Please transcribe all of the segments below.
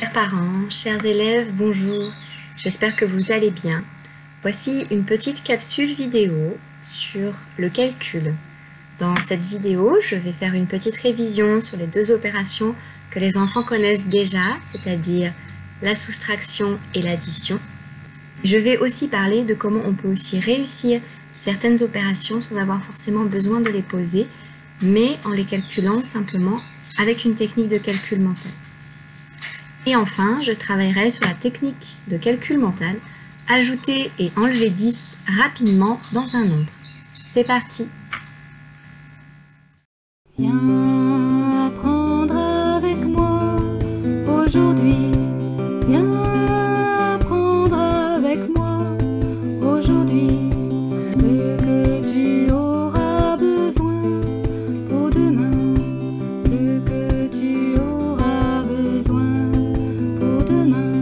Chers parents, chers élèves, bonjour, j'espère que vous allez bien. Voici une petite capsule vidéo sur le calcul. Dans cette vidéo, je vais faire une petite révision sur les deux opérations que les enfants connaissent déjà, c'est-à-dire la soustraction et l'addition. Je vais aussi parler de comment on peut aussi réussir certaines opérations sans avoir forcément besoin de les poser, mais en les calculant simplement avec une technique de calcul mental. Et enfin, je travaillerai sur la technique de calcul mental, ajouter et enlever 10 rapidement dans un nombre. C'est parti! Viens apprendre avec moi aujourd'hui. Viens apprendre avec moi aujourd'hui ce que tu auras besoin pour demain. Ce que tu auras besoin pour demain.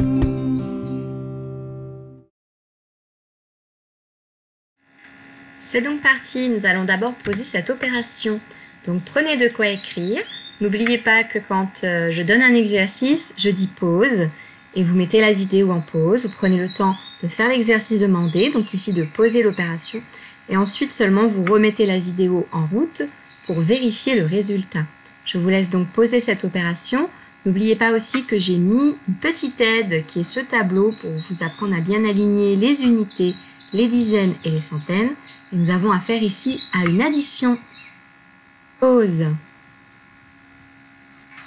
C'est donc parti, nous allons d'abord poser cette opération. Donc prenez de quoi écrire. N'oubliez pas que quand je donne un exercice, je dis pause et vous mettez la vidéo en pause. Vous prenez le temps de faire l'exercice demandé, donc ici de poser l'opération. Et ensuite seulement vous remettez la vidéo en route pour vérifier le résultat. Je vous laisse donc poser cette opération. N'oubliez pas aussi que j'ai mis une petite aide qui est ce tableau pour vous apprendre à bien aligner les unités, les dizaines et les centaines. Et nous avons affaire ici à une addition. Pause.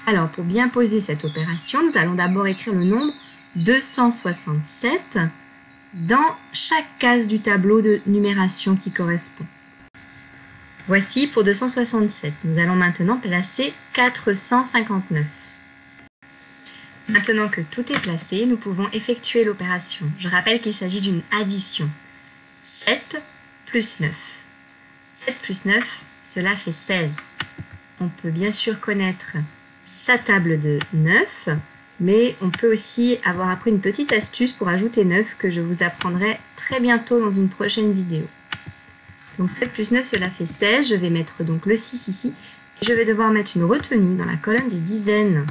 Alors, pour bien poser cette opération, nous allons d'abord écrire le nombre 267 dans chaque case du tableau de numération qui correspond. Voici pour 267. Nous allons maintenant placer 459. Maintenant que tout est placé, nous pouvons effectuer l'opération. Je rappelle qu'il s'agit d'une addition. 7 plus 9. 7 plus 9, cela fait 16. On peut bien sûr connaître sa table de 9, mais on peut aussi avoir appris une petite astuce pour ajouter 9 que je vous apprendrai très bientôt dans une prochaine vidéo. Donc 7 plus 9, cela fait 16. Je vais mettre donc le 6 ici. Et je vais devoir mettre une retenue dans la colonne des dizaines.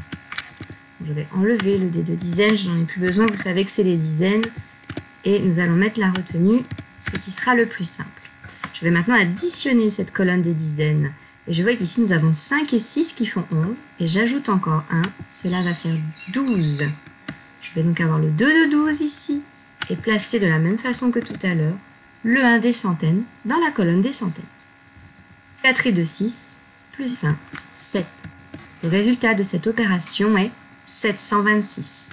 Je vais enlever le dé de dizaines, je n'en ai plus besoin, vous savez que c'est les dizaines. Et nous allons mettre la retenue, ce qui sera le plus simple. Je vais maintenant additionner cette colonne des dizaines. Et je vois qu'ici nous avons 5 et 6 qui font 11. Et j'ajoute encore 1, cela va faire 12. Je vais donc avoir le 2 de 12 ici. Et placer de la même façon que tout à l'heure, le 1 des centaines dans la colonne des centaines. 4 et 2, 6, plus 1, 7. Le résultat de cette opération est 726.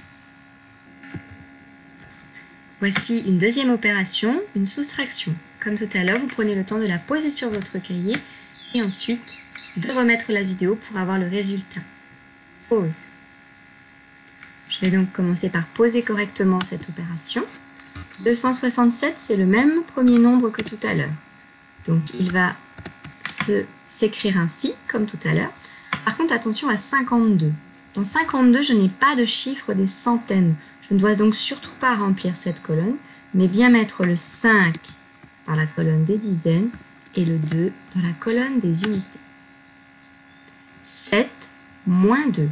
Voici une deuxième opération, une soustraction. Comme tout à l'heure, vous prenez le temps de la poser sur votre cahier et ensuite de remettre la vidéo pour avoir le résultat. Pause. Je vais donc commencer par poser correctement cette opération. 267, c'est le même premier nombre que tout à l'heure. Donc il va s'écrire ainsi, comme tout à l'heure. Par contre, attention à 52. Dans 52, je n'ai pas de chiffre des centaines. Je ne dois donc surtout pas remplir cette colonne, mais bien mettre le 5 dans la colonne des dizaines et le 2 dans la colonne des unités. 7 moins 2,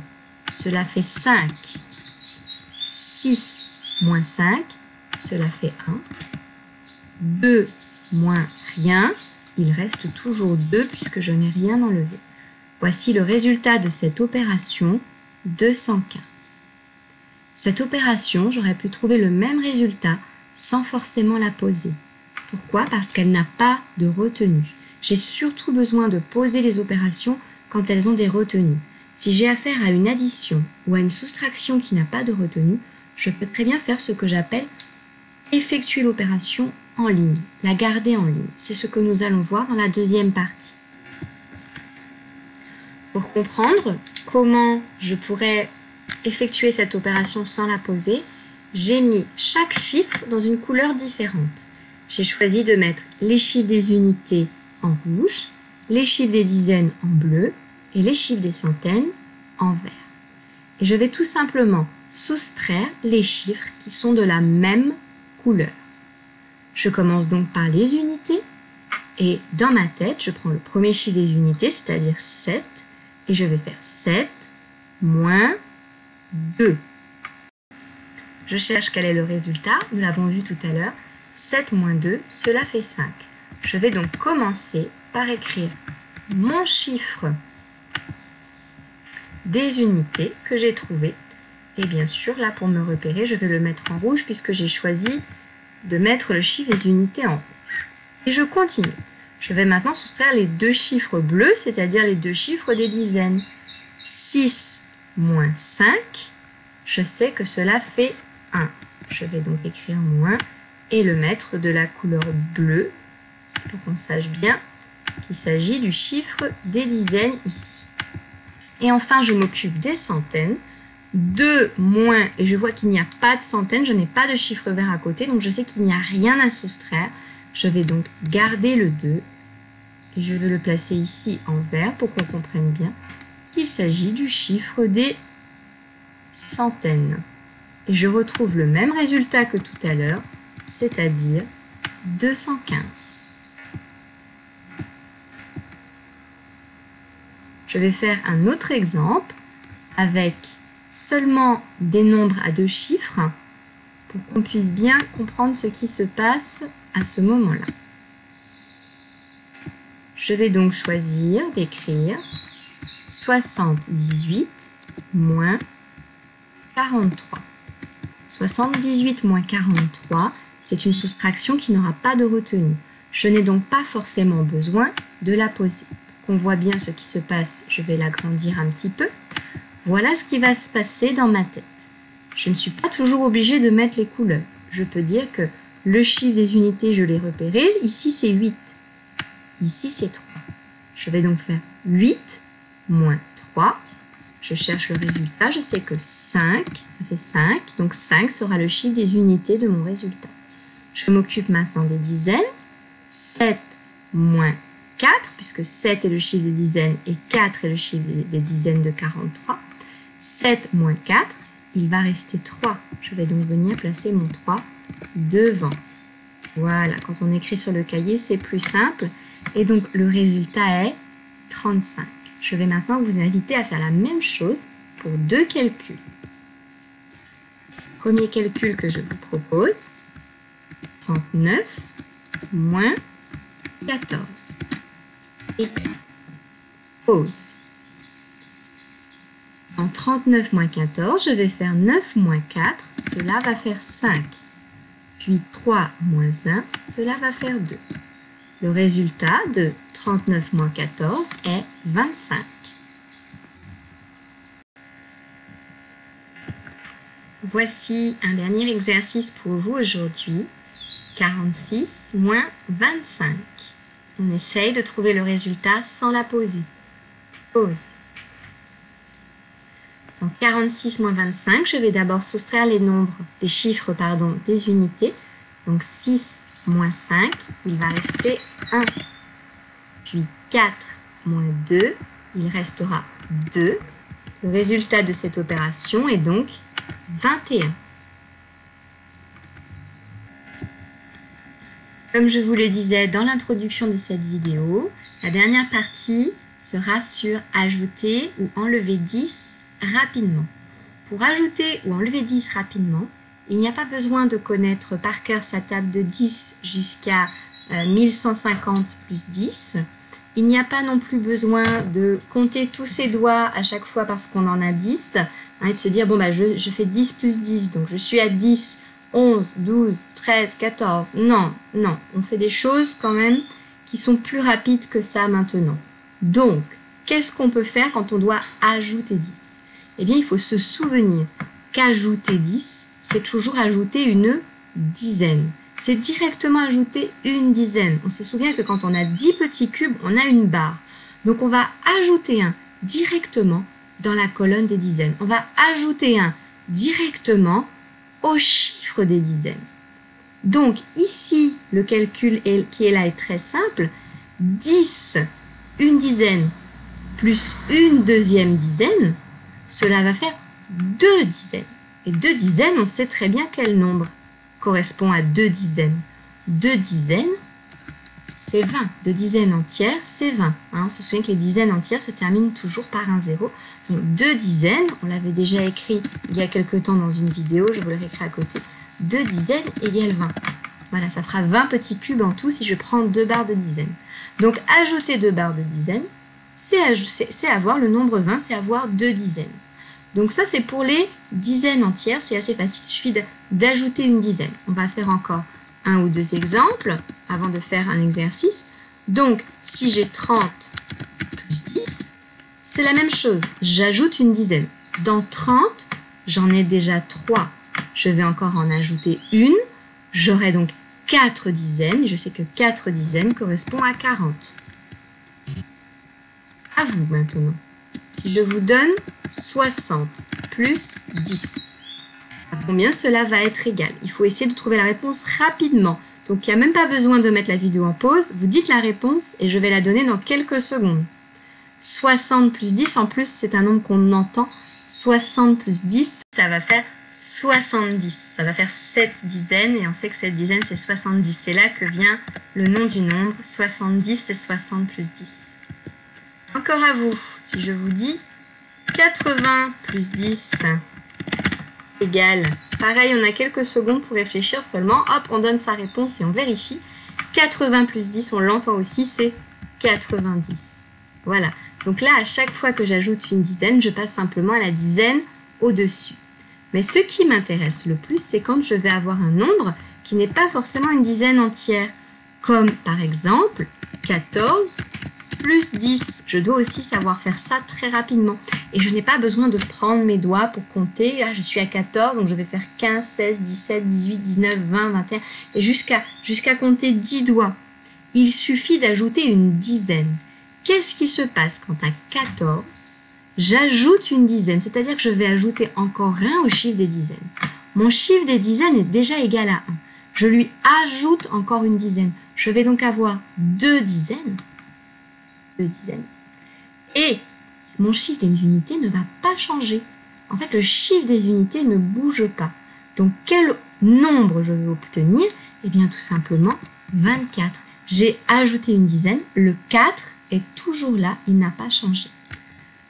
cela fait 5. 6 moins 5, cela fait 1. 2 moins rien, il reste toujours 2 puisque je n'ai rien enlevé. Voici le résultat de cette opération, 215. Cette opération, j'aurais pu trouver le même résultat sans forcément la poser. Pourquoi? Parce qu'elle n'a pas de retenue. J'ai surtout besoin de poser les opérations quand elles ont des retenues. Si j'ai affaire à une addition ou à une soustraction qui n'a pas de retenue, je peux très bien faire ce que j'appelle effectuer l'opération en ligne, la garder en ligne. C'est ce que nous allons voir dans la deuxième partie. Pour comprendre comment je pourrais effectuer cette opération sans la poser, j'ai mis chaque chiffre dans une couleur différente. J'ai choisi de mettre les chiffres des unités en rouge, les chiffres des dizaines en bleu et les chiffres des centaines en vert. Et je vais tout simplement soustraire les chiffres qui sont de la même couleur. Je commence donc par les unités et dans ma tête, je prends le premier chiffre des unités, c'est-à-dire 7, et je vais faire 7 moins 2. Je cherche quel est le résultat. Nous l'avons vu tout à l'heure. 7 moins 2, cela fait 5. Je vais donc commencer par écrire mon chiffre des unités que j'ai trouvé. Et bien sûr, là, pour me repérer, je vais le mettre en rouge puisque j'ai choisi de mettre le chiffre des unités en rouge. Et je continue. Je vais maintenant soustraire les deux chiffres bleus, c'est-à-dire les deux chiffres des dizaines. 6 moins 5, je sais que cela fait 1. Je vais donc écrire moins et le mettre de la couleur bleue pour qu'on sache bien qu'il s'agit du chiffre des dizaines ici. Et enfin, je m'occupe des centaines. 2 moins, et je vois qu'il n'y a pas de centaines, je n'ai pas de chiffre vert à côté, donc je sais qu'il n'y a rien à soustraire. Je vais donc garder le 2 et je vais le placer ici en vert pour qu'on comprenne bien qu'il s'agit du chiffre des centaines. Et je retrouve le même résultat que tout à l'heure, c'est-à-dire 215. Je vais faire un autre exemple avec seulement des nombres à deux chiffres pour qu'on puisse bien comprendre ce qui se passe à ce moment-là. Je vais donc choisir d'écrire 78 moins 43. 78 moins 43, c'est une soustraction qui n'aura pas de retenue. Je n'ai donc pas forcément besoin de la poser. Pour qu'on voit bien ce qui se passe, je vais l'agrandir un petit peu. Voilà ce qui va se passer dans ma tête. Je ne suis pas toujours obligée de mettre les couleurs. Je peux dire que le chiffre des unités, je l'ai repéré. Ici, c'est 8. Ici, c'est 3. Je vais donc faire 8 moins 3. Je cherche le résultat. Je sais que 5, ça fait 5. Donc 5 sera le chiffre des unités de mon résultat. Je m'occupe maintenant des dizaines. 7 moins 4, puisque 7 est le chiffre des dizaines et 4 est le chiffre des dizaines de 43. 7 moins 4, il va rester 3. Je vais donc venir placer mon 3 devant. Voilà, quand on écrit sur le cahier, c'est plus simple. Et donc, le résultat est 35. Je vais maintenant vous inviter à faire la même chose pour deux calculs. Premier calcul que je vous propose, 39 moins 14. Et pause. En 39 moins 14, je vais faire 9 moins 4, cela va faire 5. Puis 3 moins 1, cela va faire 2. Le résultat de 39 moins 14 est 25. Voici un dernier exercice pour vous aujourd'hui. 46 moins 25. On essaye de trouver le résultat sans la poser. Pause. Donc 46 moins 25, je vais d'abord soustraire les chiffres des unités. Donc 6 moins 5, il va rester 1. Puis 4 moins 2, il restera 2. Le résultat de cette opération est donc 21. Comme je vous le disais dans l'introduction de cette vidéo, la dernière partie sera sur ajouter ou enlever 10 rapidement. Pour ajouter ou enlever 10 rapidement, il n'y a pas besoin de connaître par cœur sa table de 10 jusqu'à 1150 plus 10. Il n'y a pas non plus besoin de compter tous ses doigts à chaque fois parce qu'on en a 10, et de se dire, bon, je fais 10 plus 10, donc je suis à 10, 11, 12, 13, 14. Non, on fait des choses quand même qui sont plus rapides que ça maintenant. Donc, qu'est-ce qu'on peut faire quand on doit ajouter 10 ? Eh bien, il faut se souvenir qu'ajouter 10, c'est toujours ajouter une dizaine. C'est directement ajouter une dizaine. On se souvient que quand on a 10 petits cubes, on a une barre. Donc, on va ajouter un directement dans la colonne des dizaines. On va ajouter un directement au chiffre des dizaines. Donc, ici, le calcul qui est là est très simple. 10, une dizaine, plus une deuxième dizaine, cela va faire 2 dizaines. Et 2 dizaines, on sait très bien quel nombre correspond à 2 dizaines. 2 dizaines, c'est 20. Deux dizaines entières, c'est 20. Hein, on se souvient que les dizaines entières se terminent toujours par un 0. Donc 2 dizaines, on l'avait déjà écrit il y a quelque temps dans une vidéo, je vous le réécris à côté. 2 dizaines égale 20. Voilà, ça fera 20 petits cubes en tout si je prends 2 barres de dizaines. Donc ajouter 2 barres de dizaines, c'est avoir le nombre 20, c'est avoir 2 dizaines. Donc ça c'est pour les dizaines entières, c'est assez facile, il suffit d'ajouter une dizaine. On va faire encore un ou deux exemples avant de faire un exercice. Donc si j'ai 30 plus 10, c'est la même chose, j'ajoute une dizaine. Dans 30, j'en ai déjà 3. Je vais encore en ajouter une. J'aurai donc 4 dizaines, et je sais que 4 dizaines correspond à 40. À vous maintenant. Si je vous donne 60 plus 10, à combien cela va être égal? Il faut essayer de trouver la réponse rapidement. Donc il n'y a même pas besoin de mettre la vidéo en pause. Vous dites la réponse et je vais la donner dans quelques secondes. 60 plus 10, en plus, c'est un nombre qu'on entend. 60 plus 10, ça va faire 70. Ça va faire 7 dizaines et on sait que cette dizaine, c'est 70. C'est là que vient le nom du nombre. 70, c'est 60 plus 10. Encore à vous. Si je vous dis 80 plus 10 égale, pareil, on a quelques secondes pour réfléchir seulement. Hop, on donne sa réponse et on vérifie. 80 plus 10, on l'entend aussi, c'est 90. Voilà. Donc là, à chaque fois que j'ajoute une dizaine, je passe simplement à la dizaine au-dessus. Mais ce qui m'intéresse le plus, c'est quand je vais avoir un nombre qui n'est pas forcément une dizaine entière. Comme par exemple 14 plus 10. Je dois aussi savoir faire ça très rapidement. Et je n'ai pas besoin de prendre mes doigts pour compter. Ah, je suis à 14, donc je vais faire 15, 16, 17, 18, 19, 20, 21. Et jusqu'à compter 10 doigts. Il suffit d'ajouter une dizaine. Qu'est-ce qui se passe quand à 14, j'ajoute une dizaine? C'est-à-dire que je vais ajouter encore un au chiffre des dizaines. Mon chiffre des dizaines est déjà égal à 1. Je lui ajoute encore une dizaine. Je vais donc avoir 2 dizaines. 2 dizaines. Et mon chiffre des unités ne va pas changer. En fait, le chiffre des unités ne bouge pas. Donc, quel nombre je vais obtenir? Eh bien, tout simplement, 24. J'ai ajouté une dizaine. Le 4 est toujours là, il n'a pas changé.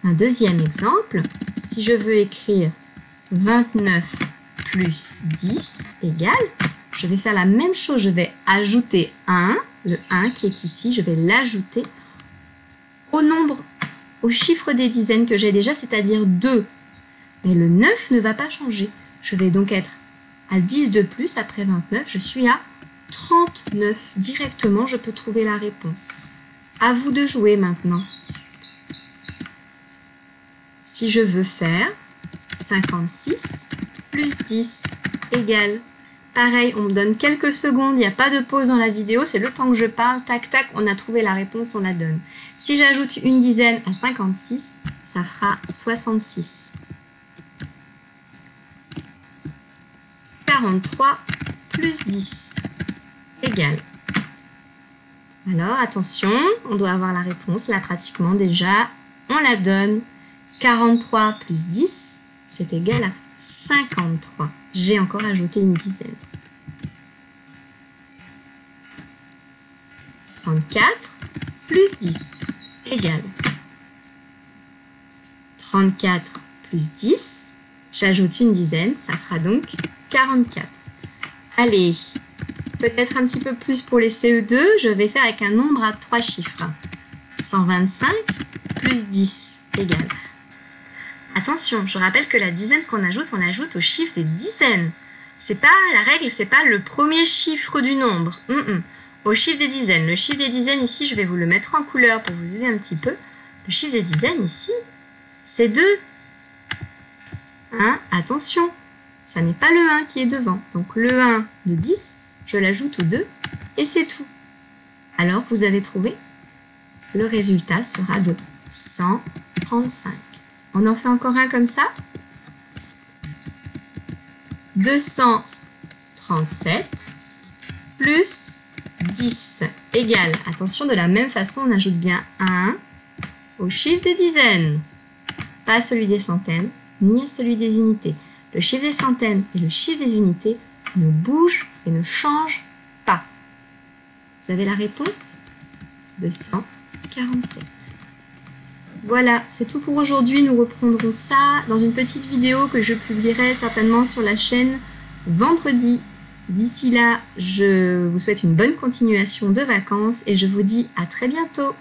Un deuxième exemple, si je veux écrire 29 plus 10 égale, je vais faire la même chose, je vais ajouter 1, le 1 qui est ici, je vais l'ajouter au nombre, au chiffre des dizaines que j'ai déjà, c'est-à-dire 2. Mais le 9 ne va pas changer. Je vais donc être à 10 de plus, après 29, je suis à 39. Directement, je peux trouver la réponse. À vous de jouer maintenant. Si je veux faire 56 plus 10 égale, pareil, on me donne quelques secondes, il n'y a pas de pause dans la vidéo, c'est le temps que je parle, tac tac, on a trouvé la réponse, on la donne. Si j'ajoute une dizaine à 56, ça fera 66. 43 plus 10 égale. Alors, attention, on doit avoir la réponse, là pratiquement déjà, on la donne. 43 plus 10, c'est égal à 53. J'ai encore ajouté une dizaine. 34 plus 10 égale. 34 plus 10, j'ajoute une dizaine, ça fera donc 44. Allez, peut-être un petit peu plus pour les CE2, je vais faire avec un nombre à 3 chiffres. 125 plus 10 égale. Attention, je rappelle que la dizaine qu'on ajoute, on ajoute au chiffre des dizaines. C'est pas la règle, c'est pas le premier chiffre du nombre. Au chiffre des dizaines. Le chiffre des dizaines ici, je vais vous le mettre en couleur pour vous aider un petit peu. Le chiffre des dizaines ici, c'est 2. Hein? Attention, ça n'est pas le 1 qui est devant. Donc le 1 de 10, je l'ajoute au 2 et c'est tout. Alors vous avez trouvé? Le résultat sera de 135. On en fait encore un comme ça. 237 plus 10 égale, attention, de la même façon, on ajoute bien 1 au chiffre des dizaines. Pas à celui des centaines, ni à celui des unités. Le chiffre des centaines et le chiffre des unités ne bougent et ne changent pas. Vous avez la réponse? 247. Voilà, c'est tout pour aujourd'hui. Nous reprendrons ça dans une petite vidéo que je publierai certainement sur la chaîne vendredi. D'ici là, je vous souhaite une bonne continuation de vacances et je vous dis à très bientôt.